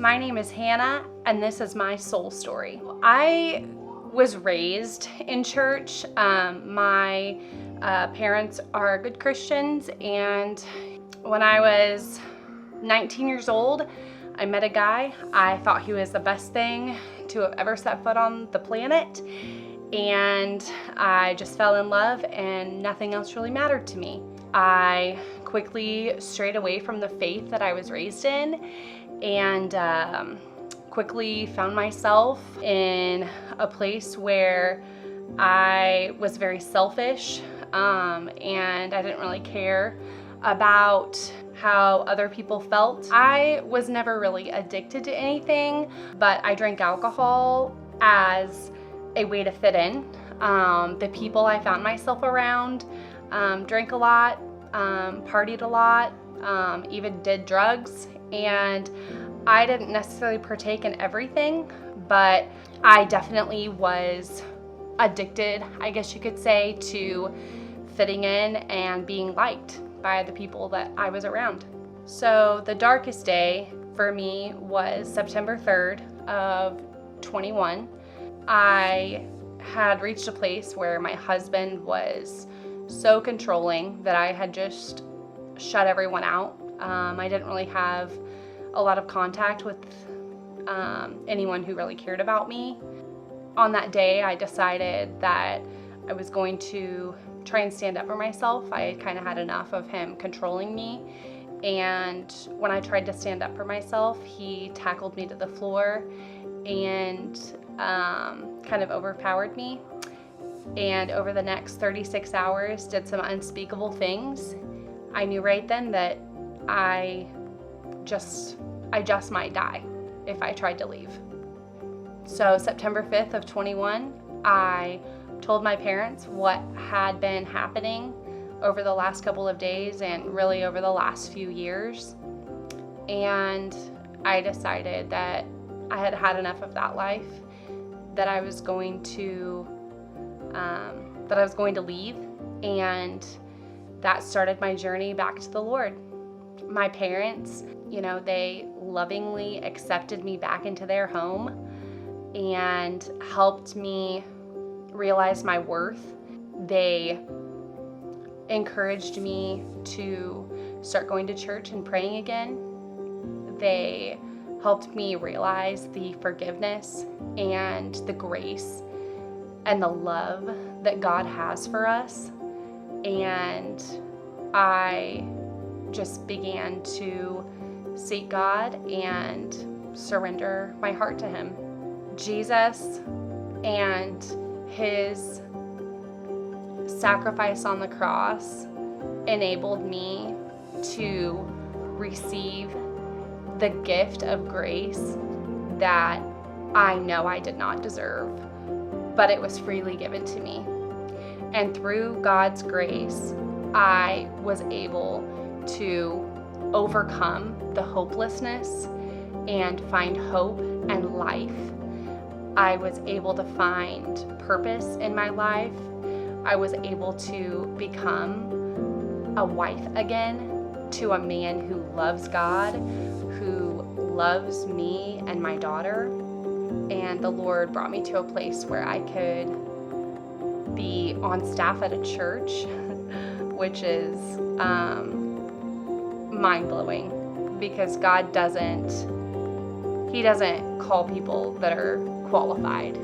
My name is Hannah, and this is my soul story. I was raised in church. My parents are good Christians, and when I was 19 years old, I met a guy. I thought he was the best thing to have ever set foot on the planet, and I just fell in love, and nothing else really mattered to me. I quickly strayed away from the faith that I was raised in, and quickly found myself in a place where I was very selfish, and I didn't really care about how other people felt. I was never really addicted to anything, but I drank alcohol as a way to fit in. The people I found myself around drank a lot, partied a lot, even did drugs, and I didn't necessarily partake in everything, but I definitely was addicted, I guess you could say, to fitting in and being liked by the people that I was around. So the darkest day for me was September 3rd of 21. I had reached a place where my husband was so controlling that I had just shut everyone out. I didn't really have a lot of contact with anyone who really cared about me. On that day, I decided that I was going to try and stand up for myself. I kind of had enough of him controlling me. And when I tried to stand up for myself, he tackled me to the floor and kind of overpowered me. And over the next 36 hours, did some unspeakable things. I knew right then that I just might die if I tried to leave. So September 5th of 21, I told my parents what had been happening over the last couple of days and really over the last few years. And I decided that I had had enough of that life, that I was going to leave, and that started my journey back to the Lord. My parents, they lovingly accepted me back into their home and helped me realize my worth. They encouraged me to start going to church and praying again. They helped me realize the forgiveness and the grace and the love that God has for us. And I just began to seek God and surrender my heart to Him. Jesus and His sacrifice on the cross enabled me to receive the gift of grace that I know I did not deserve, but it was freely given to me. And through God's grace, I was able to overcome the hopelessness and find hope and life. I was able to find purpose in my life. I was able to become a wife again to a man who loves God, who loves me and my daughter. And the Lord brought me to a place where I could be on staff at a church, which is mind-blowing, because God doesn't call people that are qualified.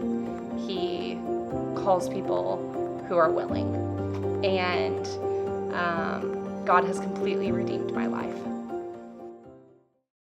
He calls people who are willing. And God has completely redeemed my life.